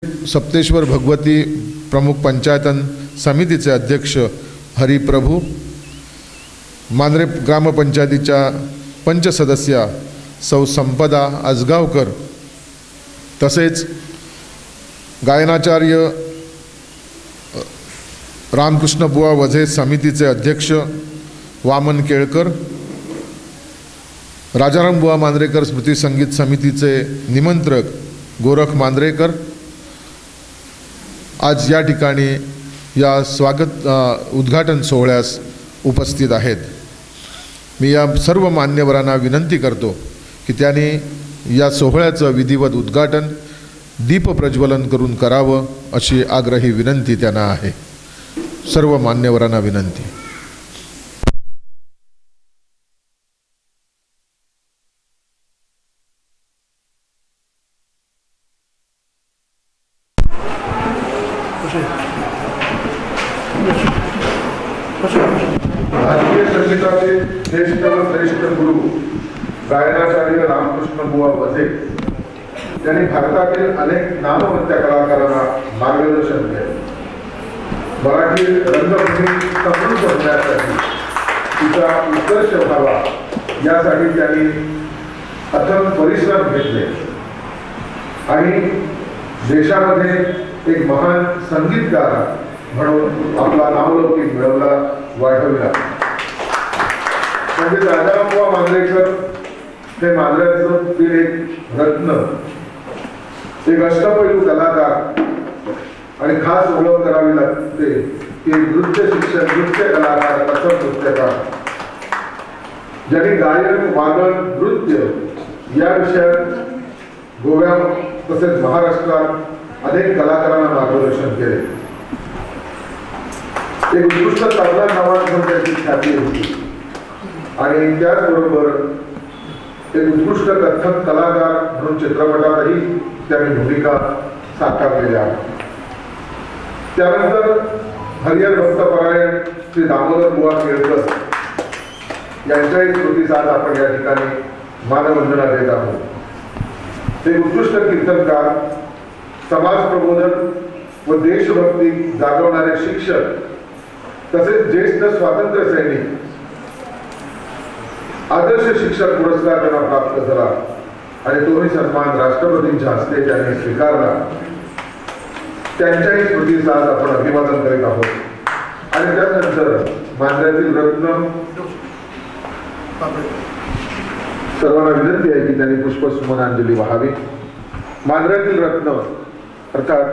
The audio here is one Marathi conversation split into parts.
सप्तेश्वर भगवती प्रमुख पंचायतन समितीचे अध्यक्ष हरिप्रभू, मांद्रे ग्रामपंचायतीच्या पंचसदस्या सौ संपदा आजगावकर, तसेच गायनाचार्य रामकृष्ण बुवा वझे समितीचे अध्यक्ष वामन केळकर, राजाराम बुवा मांद्रेकर स्मृती संगीत समितीचे निमंत्रक गोरख मांद्रेकर आज या ठिकाणी या उद्घाटन सोहळ्यास उपस्थित आहेत। मी या सर्व मान्यवरांना विनंती करतो की त्यांनी या सोहळ्याचं विधिवत उद्घाटन दीप प्रज्वलन करून करावं अशी आग्रही विनंती त्यांना आहे। सर्व मान्यवरांना विनंती। भारतीय संगीताचे ज्येष्ठ व श्रेष्ठ गुरु गायनाचार्य रामकृष्ण बुवा वझे यांनी भारतातील अनेक नामवंत कलाकारांना मार्गदर्शन केले। मराठी रंगभूमी समृद्ध होण्यासाठी तिचा उत्कर्ष व्हावा यासाठी त्यांनी अथक परिश्रम घेतले आणि देशामध्ये एक महान संगीतकार म्हणून आपला नावलौकिक मिळवला, वाढवला। पंडित राजाराम बुवा मांद्रेकर हे मांद्र्यातील एक रत्न, एक अष्टपैलू कलाकार आणि खास ओळख करावी लागते की नृत्य शिक्षक, नृत्य कलाकार, कसब नृत्यकार, ज्यांनी गायन, वादन, नृत्य या विषयात गोव्यात तसेच महाराष्ट्रात अनेक कलाकारांना मार्गदर्शन केले। एक उत्कृष्ट तबला कलाकार म्हणून त्याची ख्याती होती आणि त्याचबरोबर एक उत्कृष्ट कथक कलाकार म्हणून चित्रपटातही त्यांनी भूमिका साकारलेल्या आहेत। त्यानंतर हरिहर भक्तपरायण श्री दामोदर बुवा केळकर यांच्याही स्मृतीस आज आपण या ठिकाणी मानवंदना देत आहोत। ते उत्कृष्ट कीर्तनकार, समाज प्रबोधक व देशभक्ती जागवणारे शिक्षक तसेच ज्येष्ठ स्वातंत्र्य सैनिक, आदर्श शिक्षक पुरस्कार त्यांना प्राप्त झाला आणि तोही सन्मान राष्ट्रपतींच्या हस्ते त्यांनी स्वीकारला। त्यांच्याही स्मृतीस आज आपण अभिवादन करीत आहोत आणि त्यानंतर मांद्र्यातील रत्न सर्वांना विनंती आहे की त्यांनी पुष्पसुमनांजली वाहावी। मांद्र्यातील रत्न अर्थात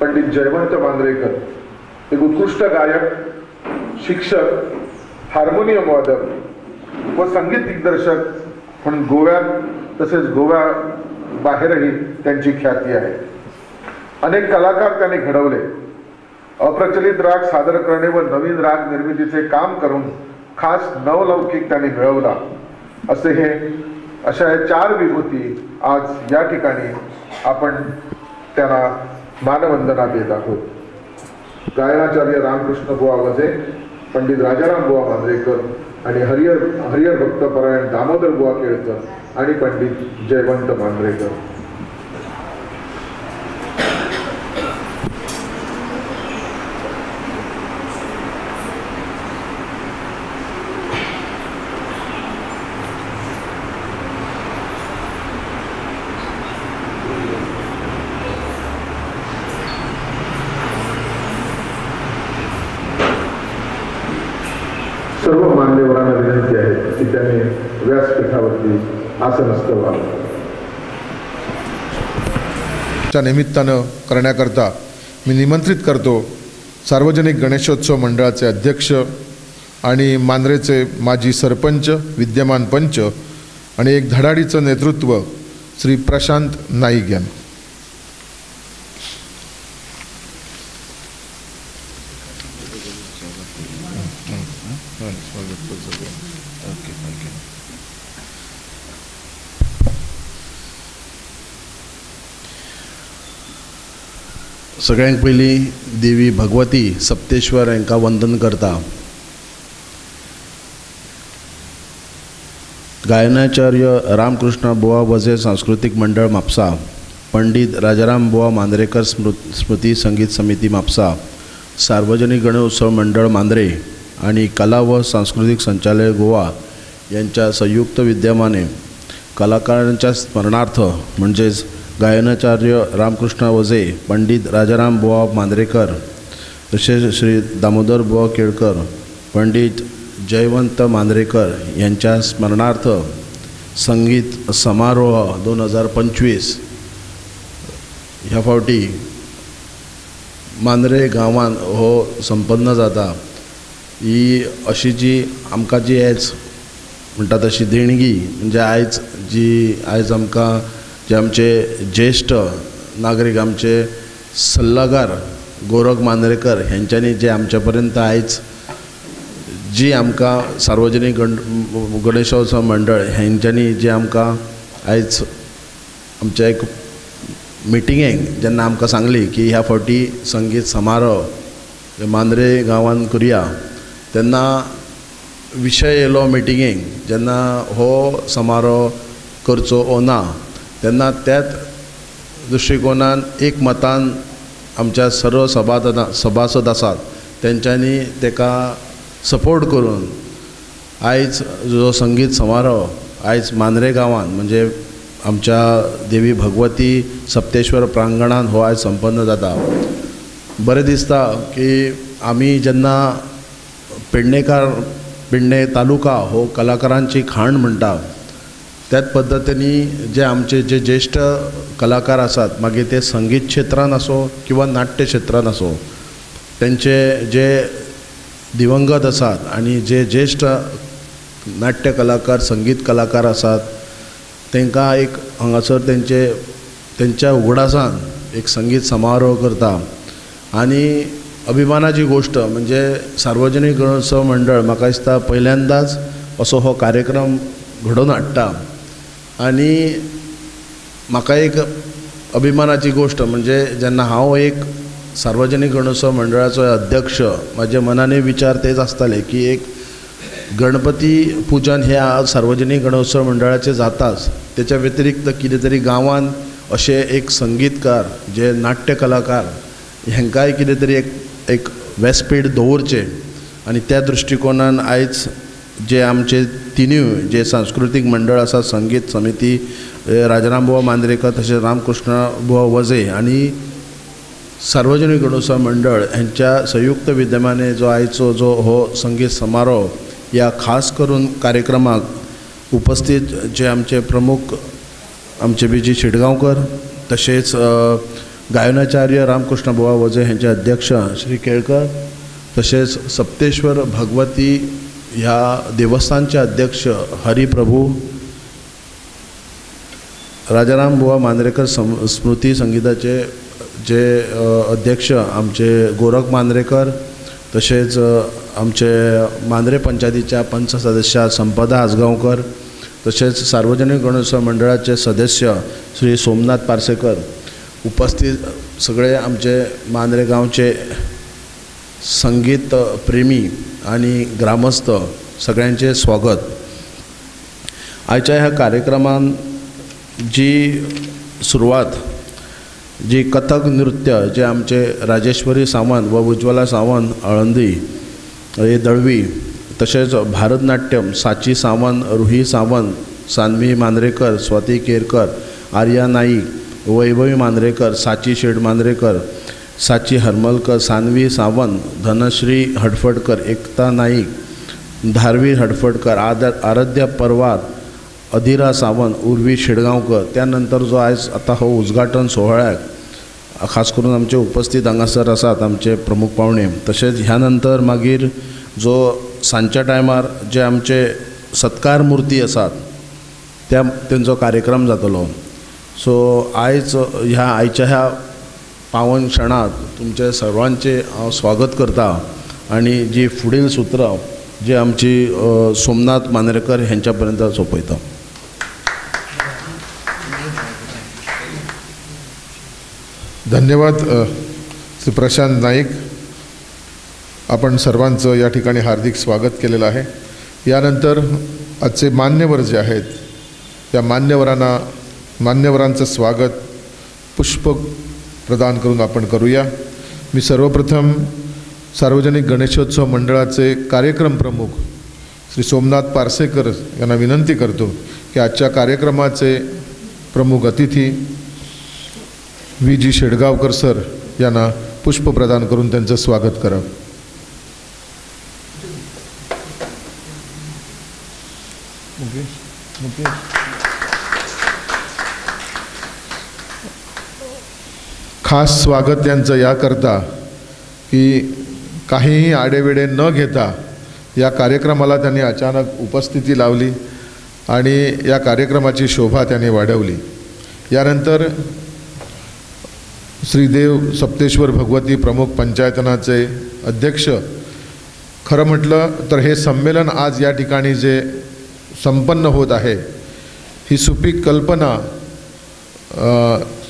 पंडित जयवंत मांद्रेकर एक उत्कृष्ट गायक, शिक्षक, हार्मोनियम वादक व संगीत दिग्दर्शक म्हणून गोव्यात तसेच गोव्या बाहेरही त्यांची ख्याती आहे। अनेक कलाकार त्यांनी घडवले। अप्रचलित राग सादर करणे व नवीन राग निर्मितीचे काम करून खास नवलौकिक त्यांनी मिळवला। अशा या 4 विभूती आज या ठिकाणी आपण त्यांना मानवंदना देत आहोत। गायनाचार्य रामकृष्ण बुवा वझे, पंडित राजाराम बुवा मांद्रेकर आणि हरिहर भक्तपरायण दामोदर बुवा केळकर आणि पंडित जयवंत मांद्रेकर। सर्व मान्यवरांना विनंती आहे की त्यांनी व्यासपीठावरती आसनस्थ व्हावं। च्या निमित्तानं करण्याकरता मी निमंत्रित करतो सार्वजनिक गणेशोत्सव मंडळाचे अध्यक्ष आणि मांद्रेचे माजी सरपंच, विद्यमान पंच आणि एक धडाडीचं नेतृत्व श्री प्रशांत नाईक यांना। सगळ्यांत पयलीं देवी भगवती सप्तेश्वर हांकां वंदन करता। गायनाचार्य रामकृष्ण बुवा वझे सांस्कृतिक मंडळ म्हापसा, पंडित राजाराम बुवा मांद्रेकर स्मृती संगीत समिती म्हापसा, सार्वजनिक गणेशोत्सव मंडळ मांद्रे आणि कला व सांस्कृतिक संचालय गोवा यांच्या संयुक्त विद्यमाने कलाकारांच्या स्मरणार्थ म्हणजेच गायनाचार्य रामकृष्ण वजे, पंडित राजाराम बुवा मांद्रेकर, तसेच श्री दामोदर बुवा केळकर, पंडित जयवंत मांद्रेकर यांच्या स्मरणार्थ संगीत समारोह 2025 ह्या फावटी मांद्रे गांवांत हो संपन्न जाता। ही अशी जी आमकां जी आयज म्हणटा तशी देणगी, म्हणजे आयज आमकां जे आमचे ज्येष्ठ नागरीक, आमचे सल्लागार गोरख मांद्रेकर हेंच्यांनी जे आमचे पर्यंत आयज जी आमकां सार्वजनीक गणेशोत्सव मंडळ हेंच्यांनी जे आमकां आयज आमच्या एक मिटिंगेक जेन्ना आमकां सांगली की ह्या फावटी संगीत समारोह मांद्रे गांवांत करुया, तेन्ना विशय येयलो मिटिंगेक जेन्ना हो समारोह करचो ओ ना, तेन्ना त्याच दृश्टिकोनान एक मतान आमच्या सर्व सभासद आसात तेंच्यांनी तेका सपोर्ट करून आयज जो संगीत समारोह आयज मांद्रे गांवांत म्हणजे आमच्या देवी भगवती सप्तेश्वर प्रांगणांत हो आयज संपन्न जाता। बरें दिसता की आमी जेन्ना पेडणे तालुका हो कलाकारांची खाण म्हणटा, त्याच पद्दतीनी जे आमचे जे ज्येष्ठ कलाकार आसात, मागीर ते संगीत क्षेत्रान आसो किंवा नाट्य क्षेत्रान आसो, तेंचे जे दिवंगत आसात आनी जे ज्येष्ठ नाट्य कलाकार संगीत कलाकार आसात, तांकां एक हांगासर तेंच्या उगडासान एक संगीत समारोह करता। आनी अभिमानाची गोष्ट म्हणजे सार्वजनीक गणेशोत्सव मंडळ म्हाका दिसता पहिल्यांदाच असो हो कार्यक्रम घडोवन हाडटा। आनी म्हाका एक अभिमानाची गोष्ट म्हणजे जेन्ना हांव एक सार्वजनीक गणेशोत्सव मंडळाचो अध्यक्ष, म्हाज्या मनाने विचार तेच आसताले की एक गणपती पूजन हे आज सार्वजनीक गणेशोत्सव मंडळाचे जाताच, त्याच्या व्यतिरिक्त कितें तरी गांवांत अशे एक संगीतकार जे नाट्य कलाकार हेंकाय कितें तरी एक व्यासपीठ दवरचें। आनी त्या दृश्टिकोनान आयज जे आमचे तिनूय जे सांस्कृतीक मंडळ आसा, संगीत समिती राजाराम बुवा मांद्रेकर, तशेंच रामकृष्ण बुवा वजे आनी सार्वजनीक गणेशोत्सव मंडळ यांच्या संयुक्त विद्यमाने जो आयचो जो हो संगीत समारोह या खास करून कार्यक्रमाक उपस्थित जे आमचे प्रमुख आमचे बीजी शिडगांवकर, तशेंच गायनाचार्य रामकृष्ण बुवा वजे हेंचे अध्यक्ष श्री केळकर, तशेंच सप्तेश्वर भगवती ह्या देवस्थानचे अध्यक्ष हरिप्रभू, राजाराम बुवा मांद्रेकर स्मृती संगीताचे जे अध्यक्ष आमचे गोरख मांद्रेकर, तशेंच आमचे मांद्रे पंचायतीच्या पंच सदस्य संपदा आसगांवकर, तशेंच सार्वजनीक गणेशोत्सव मंडळाचे सदस्य श्री सोमनाथ पार्सेकर, उपस्थित सगळे आमचे मांद्रे गांवचे संगीत प्रेमी आणि ग्रामस्थ सगळ्यांचे स्वागत। आयच्या ह्या कार्यक्रमान जी सुरवात जी कथक नृत्य जे आमचे राजेश्वरी सावंत व उज्ज्वला सावंत आळंदी हे दळवी, तशेंच भारतनाट्यम साची सावंत, रुही सावंत, सान्वी मांद्रेकर, स्वाती केरकर, आर्या नाईक, वैभवी मांद्रेकर, साची शेड मांद्रेकर, साची हरमलकर, सान्वी सावंत, धनश्री हडफडकर, एकता नाईक, धारवी हडफडकर, आराध्या परवार, अधिरा सावंत, उर्वी शिडगांवकर। त्यानंतर जो आयज आता हो उद्घाटन सोहळ्याक खास करून आमचे उपस्थित हांगासर आसात आमचे प्रमुख पावणे, तशेंच ह्या नंतर मागीर जो सांजच्या टायमार जे आमचे सत्कार मूर्ती आसात तेंचो कार्यक्रम जातलो। सो आयज आयच्या ह्या पावन क्षणात तुमचे सर्वांचे हांव स्वागत करता आनी जी फुडेल सुत्रां जी आमची सोमनाथ मांद्रेकर हेंच्या पर्यंत सोंपयता। धन्यवाद श्री प्रशांत नाईक, आपण सर्वांचं या ठिकाणी हार्दिक स्वागत केलेलं आहे। यानंतर आजचे मान्यवर जे आहेत त्या मान्यवरांचं स्वागत पुष्प प्रदान करून आपण करूया. मी सर्वप्रथम सार्वजनिक गणेशोत्सव मंडळाचे कार्यक्रम प्रमुख श्री सोमनाथ पारसेकर यांना विनंती करतो की आजच्या कार्यक्रमाचे प्रमुख अतिथी VG शेडगावकर सर यांना पुष्प प्रदान करून त्यांचं स्वागत करावं. खास स्वागत यांचं याकरता की काहीही आडेवेडे न घेता या कार्यक्रमाला त्यांनी अचानक उपस्थिती लावली आणि या कार्यक्रमाची शोभा त्यांनी वाढवली. यानंतर श्रीदेव सप्तेश्वर भगवती प्रमुख पंचायतनाचे अध्यक्ष, खरं म्हटलं तर हे संमेलन आज या ठिकाणी जे संपन्न होत आहे ही सुपीक कल्पना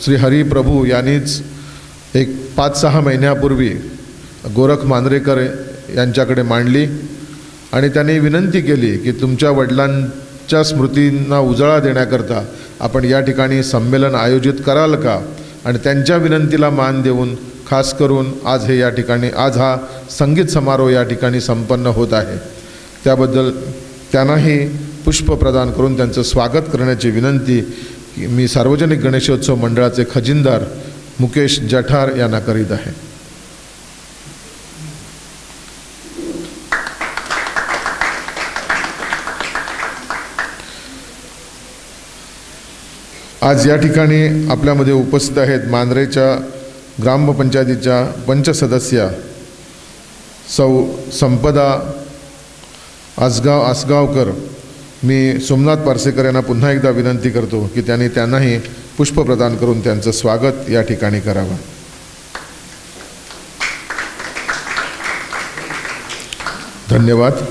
श्री हरी प्रभू यांनीच एक 5-6 महिन्यापूर्वी गोरख मांजरेकर यांच्याकडे मांडली आणि त्यांनी विनंती केली की तुमच्या वडिलांच्या स्मृतींना उजाळा देण्याकरता आपण या ठिकाणी संमेलन आयोजित कराल का. आणि त्यांच्या विनंतीला मान देऊन खास करून आज हा संगीत समारोह या ठिकाणी संपन्न होत आहे. त्याबद्दल त्यांनाही पुष्प प्रदान करून त्यांचं स्वागत करण्याची विनंती मी सार्वजनिक गणेशोत्सव मंडळाचे खजिनदार मुकेश जठार यांना करीत आहे. आज या ठिकाणी आपल्यामध्ये उपस्थित आहेत मांजरेच्या ग्रामपंचायतीच्या पंचसदस्या सौ संपदा आसगावकर. मी सोमनाथ पारसेकर यांना पुन्हा एकदा विनंती करतो की त्यांनाही पुष्प प्रदान करून त्यांचं स्वागत या ठिकाणी करावं. धन्यवाद.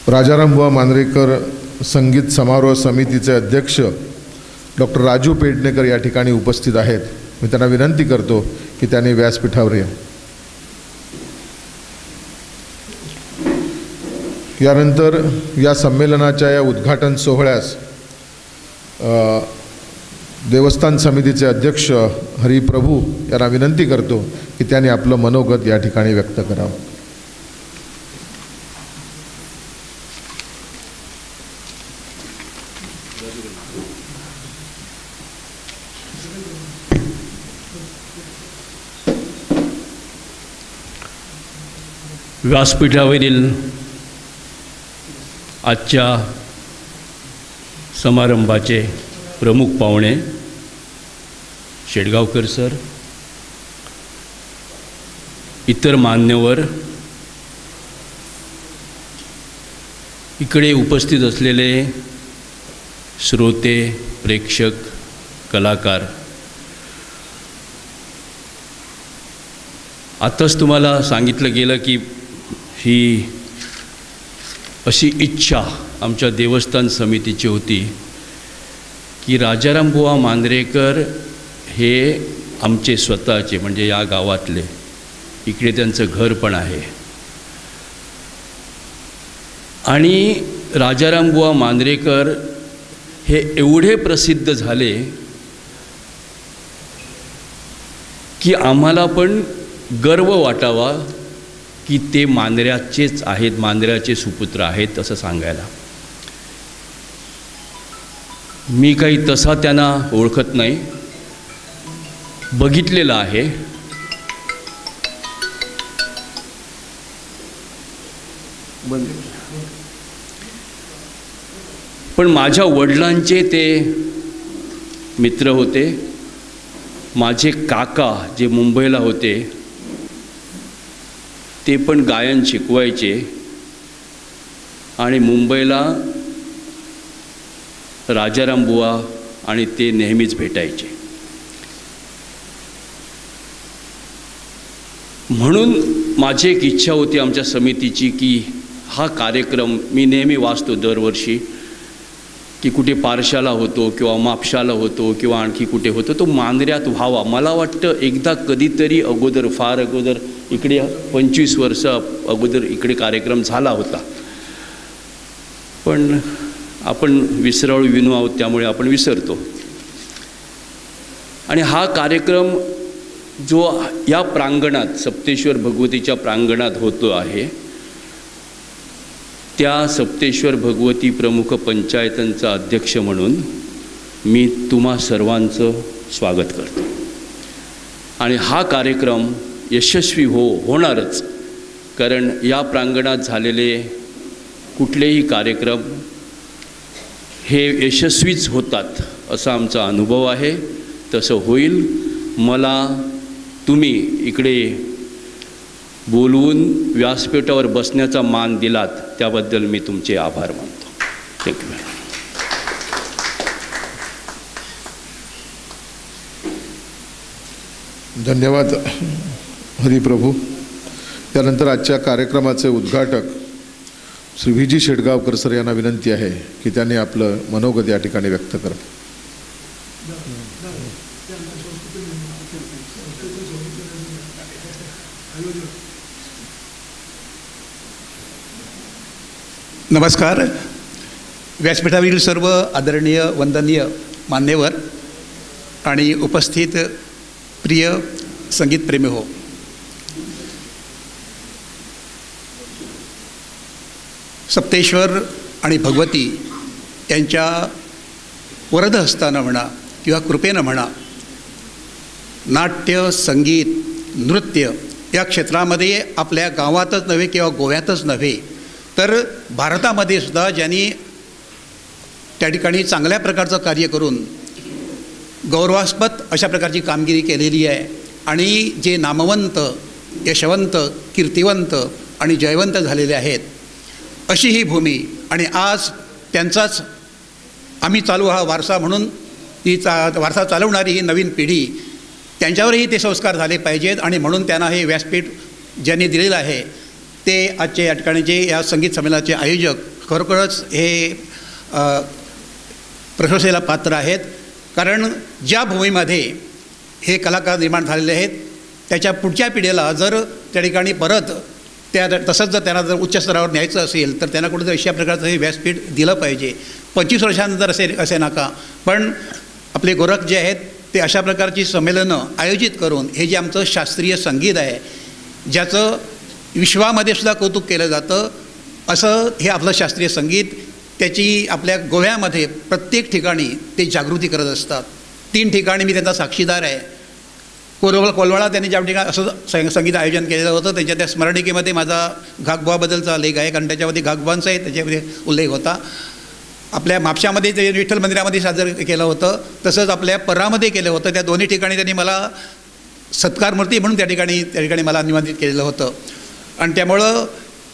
राजारामबुवा मांजरेकर संगीत समारोह समितीचे अध्यक्ष डॉक्टर राजू पेडणेकर या ठिकाणी उपस्थित आहेत. मी त्यांना विनंती करतो की त्यांनी व्यासपीठावर या. यानंतर या संमेलनाच्या या उद्घाटन सोहळ्यास देवस्थान समितीचे अध्यक्ष हरिप्रभू यांना विनंती करतो की त्यांनी आपलं मनोगत या ठिकाणी व्यक्त करावं. व्यासपीठावरील आजच्या समारंभाचे प्रमुख पाहुणे शेडगावकर सर, इतर मान्यवर, इकडे उपस्थित असलेले श्रोते, प्रेक्षक, कलाकार, आताच तुम्हाला सांगितलं गेलं की ही अशी इच्छा आमच्या देवस्थान समितीची होती की राजारामबुवा मांजरेकर हे आमचे स्वतःचे म्हणजे या गावातले, इकडे त्यांचं घर पण आहे. आणि राजारामबुवा मांजरेकर हे एवढे प्रसिद्ध झाले की आम्हाला पण गर्व वाटावा की ते मांजऱ्याचेच आहेत, मांजऱ्याचे सुपुत्र आहेत असं सांगायला. मी काही तसा त्यांना ओळखत नाही, बघितलेलं आहे. पण माझ्या वडिलांचे ते मित्र होते. माझे काका जे मुंबईला होते ते पण गायन शिकवायचे आणि मुंबईला राजारामबुवा आणि ते नेहमीच भेटायचे. म्हणून माझी एक इच्छा होती आमच्या समितीची की हा कार्यक्रम मी नेहमी वाचतो दरवर्षी की कुठे पारशाला होतो किंवा मापशाला होतो किंवा आणखी कुठे होतो, तो मांजऱ्यात व्हावा. मला वाटतं एकदा कधीतरी अगोदर, फार अगोदर इकडे 25 वर्ष अगोदर इकडे कार्यक्रम झाला होता, पण आपण विसराळू विनू आहोत, त्यामुळे आपण विसरतो. आणि हा कार्यक्रम जो या प्रांगणात सप्तेश्वर भगवतीच्या प्रांगणात होतो आहे, त्या सप्तेश्वर भगवती प्रमुख पंचायतांचा अध्यक्ष म्हणून मी तुम्हा सर्वांचं स्वागत करतो. आणि हा कार्यक्रम यशस्वी होणारच, कारण या प्रांगणात झालेले कुठलेही कार्यक्रम हे यशस्वीच होतात असा आमचा अनुभव आहे. तसं होईल. मला तुम्ही इकडे बोलवून व्यासपीठावर बसण्याचा मान दिलात, त्याबद्दल मी तुमचे आभार मानतो. थँक्यू. धन्यवाद हरिप्रभू. त्यानंतर आजच्या कार्यक्रमाचे उद्घाटक श्री व्ही जी शेटगावकर सर यांना विनंती आहे की त्यांनी आपलं मनोगत या ठिकाणी व्यक्त करा. नमस्कार. व्यासपीठावरील सर्व आदरणीय वंदनीय मान्यवर आणि उपस्थित प्रिय संगीतप्रेमी हो, सप्तेश्वर आणि भगवती यांच्या वरदहस्तानं म्हणा किंवा कृपेनं म्हणा, नाट्य, संगीत, नृत्य या क्षेत्रामध्ये आपल्या गावातच नव्हे किंवा गोव्यातच नव्हे तर भारतामध्ये सुद्धा ज्यांनी त्या ठिकाणी चांगल्या प्रकारचं कार्य करून गौरवास्पद अशा प्रकारची कामगिरी केलेली आहे. आणि जे नामवंत, यशवंत, कीर्तिवंत आणि जयवंत झालेले आहेत, अशी ही भूमी. आणि आज त्यांचाच आम्ही चालू हा वारसा म्हणून ती वारसा चालवणारी ही नवीन पिढी, त्यांच्यावरही ते संस्कार झाले पाहिजेत. आणि म्हणून त्यांना हे व्यासपीठ ज्यांनी दिलेलं आहे ते आजचे या ठिकाणी जे या संगीत संमेलनाचे आयोजक खरोखरच हे प्रशंसेला पात्र आहेत. कारण ज्या भूमीमध्ये हे कलाकार निर्माण झालेले आहेत, त्याच्या पुढच्या पिढीला जर त्या ठिकाणी परत तसंच जर त्यांना जर उच्च स्तरावर न्यायचं असेल तर त्यांना कुठेतरी अशा प्रकारचं हे व्यासपीठ दिलं पाहिजे. 25 वर्षानंतर असे नका, पण आपले गोरख जे आहेत ते अशा प्रकारची संमेलनं आयोजित करून हे जे आमचं शास्त्रीय संगीत आहे, ज्याचं विश्वामध्ये सुद्धा कौतुक केलं जातं, असं हे आपलं शास्त्रीय संगीत, त्याची आपल्या गोव्यामध्ये प्रत्येक ठिकाणी ते जागृती करत असतात. 3 ठिकाणी मी त्यांचा साक्षीदार आहे. कोलवाळा त्यांनी ज्या ठिकाणी असं संगीत आयोजन केलेलं होतं, त्यांच्या त्या स्मरणिकेमध्ये माझा घागबुवाबद्दलचा लेख आहे, कारण त्याच्यामध्ये घागबुवांचाही त्याच्यामध्ये उल्लेख होता. आपल्या म्हापशामध्ये ते विठ्ठल मंदिरामध्ये सादर केलं होतं, तसंच आपल्या पर्रामध्ये केलं होतं. त्या दोन्ही ठिकाणी त्यांनी मला सत्कारमूर्ती म्हणून त्या ठिकाणी मला निमंत्रित केलेलं होतं. आणि त्यामुळं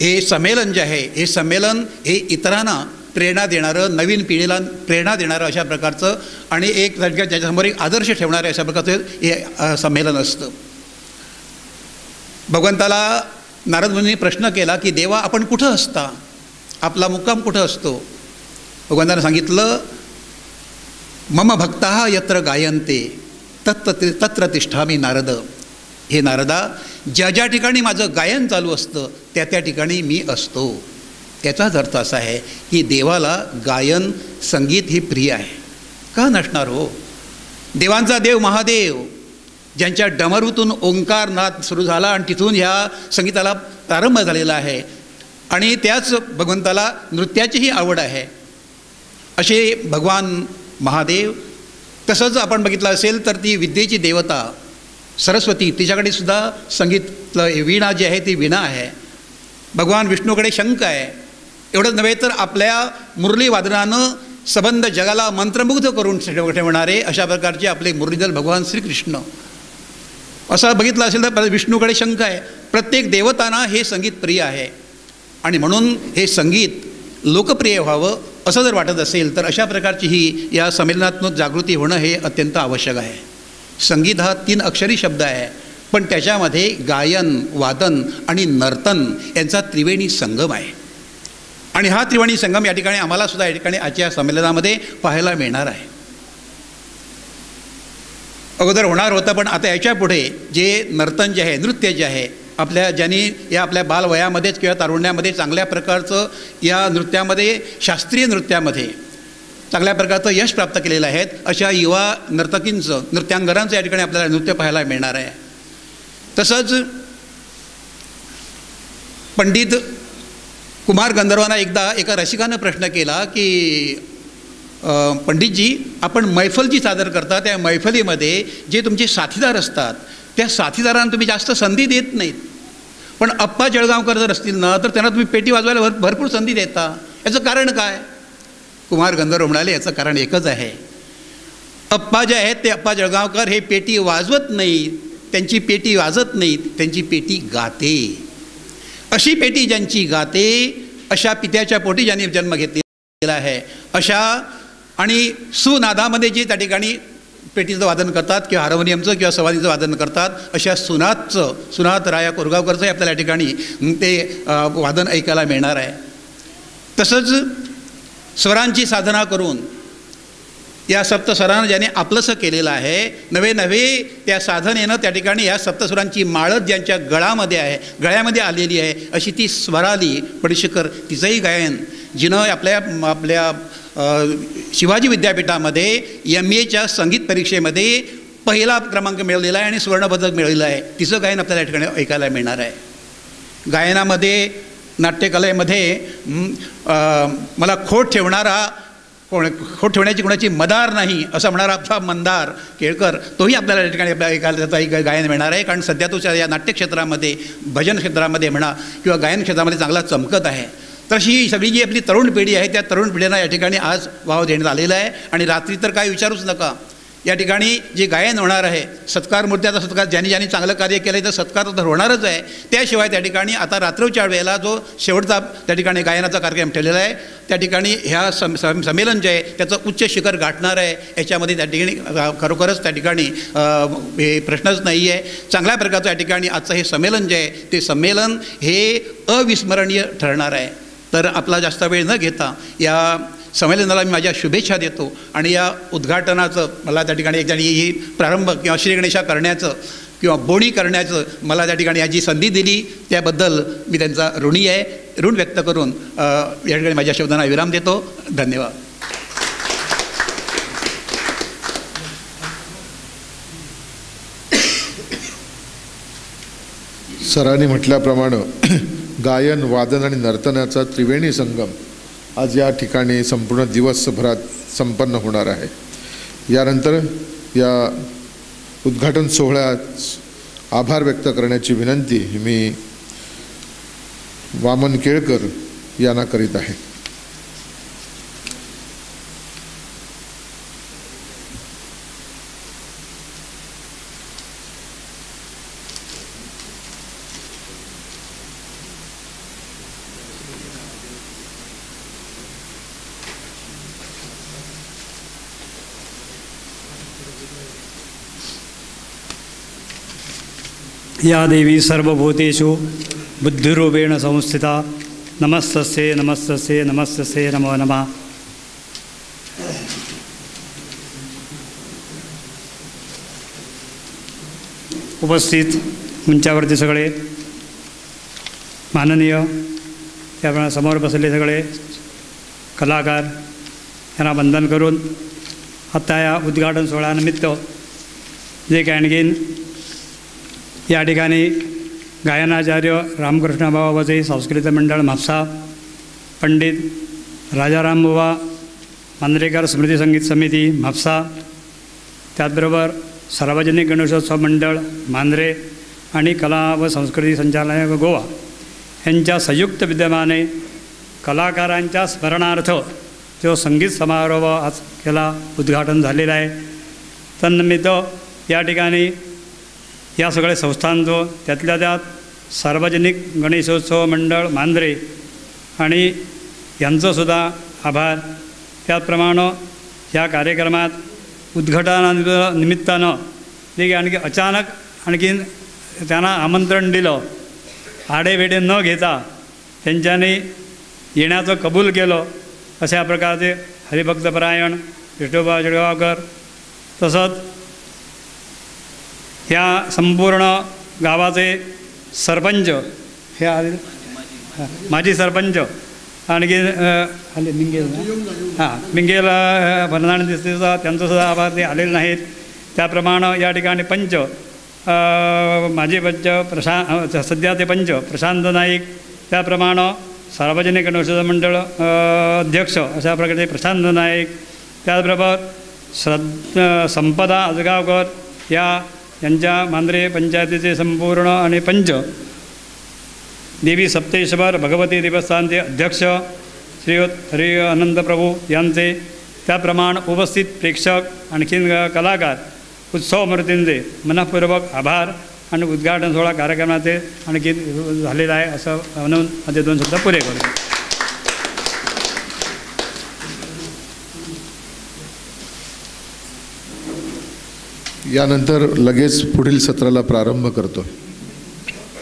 हे संमेलन जे आहे, हे संमेलन हे इतरांना प्रेरणा देणारं, नवीन पिढीला प्रेरणा देणारं अशा प्रकारचं आणि एक ज्याच्यासमोर एक आदर्श ठेवणारे अशा प्रकारचं हे संमेलन असतं. भगवंताला नारद मुनींनी प्रश्न केला की देवा आपण कुठं असता, आपला मुक्काम कुठं असतो. भगवंतानं सांगितलं मम भक्ताः यत्र गायन्ते तत्र तिष्ठामि नारद. हे नारदा, ज्या ज्या ठिकाणी माझं गायन चालू असतं त्या त्या ठिकाणी मी असतो. त्याचाच अर्थ असा आहे की देवाला गायन संगीत ही प्रिय आहे. का नसणार हो. देवांचा देव महादेव, ज्यांच्या डमरूतून ओंकार नाद सुरू झाला आणि तिथून ह्या संगीताला प्रारंभ झालेला आहे. आणि त्याच भगवंताला नृत्याचीही आवड आहे, असे भगवान महादेव. तसंच आपण बघितलं असेल तर ती विद्येची देवता सरस्वती, तिच्याकडे सुद्धा संगीतलं वीणा जी आहे ती वीणा आहे. भगवान विष्णूकडे शंख आहे. एवढंच नव्हे तर आपल्या मुरली वादनानं सबंध जगाला मंत्रमुग्ध करून ठेवणारे अशा प्रकारचे आपले मुरलीधर भगवान श्रीकृष्ण. असं बघितलं असेल तर विष्णूकडे शंख आहे. प्रत्येक देवतांना हे संगीत प्रिय आहे. आणि म्हणून हे संगीत लोकप्रिय व्हावं असं जर वाटत असेल तर अशा प्रकारची ही या संमेलनात्मक जागृती होणं हे अत्यंत आवश्यक आहे. संगीत हा 3 अक्षरी शब्द आहे, पण त्याच्यामध्ये गायन, वादन आणि नर्तन यांचा त्रिवेणी संगम आहे. आणि हा त्रिवेणी संगम या ठिकाणी आम्हाला सुद्धा या ठिकाणी आजच्या संमेलनामध्ये पाहायला मिळणार आहे. अगोदर होणार होतं, पण आता याच्या पुढे जे नर्तन जे आहे, नृत्य जे आहे ज्यांनी या आपल्या बालवयामध्येच किंवा तारुण्यामध्ये चांगल्या प्रकारचं या नृत्यामध्ये, शास्त्रीय नृत्यामध्ये चांगल्या प्रकारचं यश प्राप्त केलेलं आहे, अशा युवा नर्तकींचं, नृत्यांगनांचं या ठिकाणी आपल्याला नृत्य पाहायला मिळणार आहे. तसंच पंडित कुमार गंधर्वांना एकदा एका रसिकानं प्रश्न केला की पंडितजी, आपण मैफल जी सादर करता त्या मैफलीमध्ये जे तुमचे साथीदार असतात त्या साथीदारांना तुम्ही जास्त संधी देत नाहीत, पण अप्पा जळगावकर जर असतील ना तर त्यांना तुम्ही पेटी वाजवायला भरपूर संधी देता, याचं कारण काय? कुमार गंधर्व म्हणाले, याचं कारण एकच आहे, अप्पा जे आहेत ते अप्पा जळगावकर हे पेटी वाजवत नाहीत, त्यांची पेटी वाजत नाहीत, त्यांची पेटी गाते. अशी पेटी ज्यांची गाते, अशा पित्याच्या पोटी ज्यांनी जन्म घेतलेला आहे, अशा आणि सुनादामध्ये जे त्या ठिकाणी पेटीचं वादन करतात किंवा हार्मोनियमचं किंवा सवानीचं वादन करतात, अशा सुनात राया कोरगावकरचंही आपल्याला या ठिकाणी ते वादन ऐकायला मिळणार आहे. तसंच स्वरांची साधना करून या सप्तस्वरांना ज्याने आपलंसं केलेलं आहे, नवे त्या साधनेनं त्या ठिकाणी या सप्तस्वरांची माळच ज्यांच्या गळ्यामध्ये आलेली आहे, अशी ती स्वराली पडशीकर, तिचंही गायन जिनं आपल्या शिवाजी विद्यापीठामध्ये MA संगीत परीक्षेमध्ये पहिला क्रमांक मिळवलेला आहे आणि सुवर्णपदक मिळवलेलं आहे, तिचं गायन आपल्याला या ठिकाणी ऐकायला मिळणार आहे. गायनामध्ये, नाट्यकलेमध्ये मला खोट ठेवण्याची कोणाची मदार नाही असं म्हणणारा आपला मंदार केळकर, तोही आपल्याला या ठिकाणी ऐकायला त्याचं गायन मिळणार आहे. कारण सध्या तो या नाट्यक्षेत्रामध्ये, भजन क्षेत्रामध्ये म्हणा किंवा गायन क्षेत्रामध्ये चांगला चमकत आहे. तशी सगळी जी आपली तरुण पिढी आहे त्या तरुण पिढीला या ठिकाणी आज वाव देण्यात आलेला आहे. आणि रात्री तर काय विचारूच नका, या ठिकाणी जे गायन होणार आहे, सत्कार मूर्त्याचा सत्कार, ज्यांनी चांगलं कार्य केलं आहे तर सत्कार तर होणारच आहे. त्याशिवाय त्या ठिकाणी आता रात्रीच्या वेळेला जो शेवटचा त्या ठिकाणी गायनाचा कार्यक्रम ठेवलेला आहे, त्या ठिकाणी ह्या संमेलन जे आहे त्याचं उच्च शिखर गाठणार आहे. याच्यामध्ये त्या ठिकाणी खरोखरच त्या ठिकाणी हे प्रश्नच नाही आहे. चांगल्या प्रकारचं या ठिकाणी आजचं हे संमेलन जे आहे ते संमेलन हे अविस्मरणीय ठरणार आहे. तर आपला जास्त वेळ न घेता या संमेलनाला मी माझ्या शुभेच्छा देतो आणि या उद्घाटनाचं मला त्या ठिकाणी ही प्रारंभ किंवा श्रीगणेशा करण्याचं किंवा बोणी करण्याचं मला त्या ठिकाणी याची संधी दिली त्याबद्दल मी त्यांचा ऋणी आहे. ऋण व्यक्त करून या ठिकाणी माझ्या शब्दांना विराम देतो. धन्यवाद. सरांनी म्हटल्याप्रमाणे गायन, वादन आणि नर्तनाचा त्रिवेणी संगम आज या ठिकाणी संपूर्ण दिवसभरात संपन्न होणार आहे. यानंतर या उद्घाटन सोहळ्यात आभार व्यक्त करण्याची विनंती मी वामन केळकर यांना करीत आहे. या देवी सर्वभूतेषु बुद्धिरूपेण संस्थिता नमस्तस्यै नमस्तस्यै नमस्तस्यै नमो नमः. उपस्थित मंचावरती सगळे माननीय, त्याप्रमाणे समोर बसलेले सगळे कलाकार यांना वंदन करून आता या उद्घाटन सोहळ्यानिमित्त जे काही आणखीन या ठिकाणी गायनाचार्य रामकृष्ण बाबाजी सांस्कृतिक मंडळ म्हापसा, पंडित राजाराम बुवा मांजरेकर स्मृती संगीत समिती म्हापसा, त्याचबरोबर सार्वजनिक गणेशोत्सव मंडळ मांजरे आणि कला व संस्कृती संचालनालय गोवा यांच्या संयुक्त विद्यमाने कलाकारांच्या स्मरणार्थ जो संगीत समारोह आज केला उद्घाटन झालेला आहे. तन्निमित्त या ठिकाणी या सगळ्या संस्थांचं, त्यातल्या त्यात सार्वजनिक गणेशोत्सव मंडळ मांजरे आणि यांचंसुद्धा आभार. त्याचप्रमाणे या कार्यक्रमात उद्घाटनानिमित्तानं जे आणखी अचानक आणखीन त्यांना आमंत्रण दिलं, आडेवेडे न घेता त्यांच्यानी येण्याचं कबूल केलं, अशा प्रकारचे हरिभक्तपरायण विष्णुबा जळगावकर, तसंच ह्या संपूर्ण गावाचे सरपंच हे आले, माजी सरपंच आणखी आले मिंगेल मिंगेल फर्नांडिस दिसते, त्यांचंसुद्धा आभार ते आलेले नाहीत. त्याप्रमाणे या ठिकाणी पंच माजी पंच सध्याचे पंच प्रशांत नाईक, त्याप्रमाणे सार्वजनिक गणेशोत्सव मंडळ अध्यक्ष अशा प्रकारचे प्रशांत नाईक, त्याचबरोबर संपदा आजगावकर यांच्या मांद्रे पंचायतीचे संपूर्ण आणि पंच देवी सप्तेश्वर भगवती देवस्थानचे अध्यक्ष श्रीयुत हरी आनंद प्रभू यांचे, त्याप्रमाणे उपस्थित प्रेक्षक आणखीन कलाकार उत्सव मूर्तींचे मनःपूर्वक आभार आणि उद्घाटन सोहळा कार्यक्रमाचे आणखी झालेला आहे असं म्हणून माझे 2 शब्द पुरे करतो. यानंतर लगेच पुढील सत्राला प्रारंभ करतो.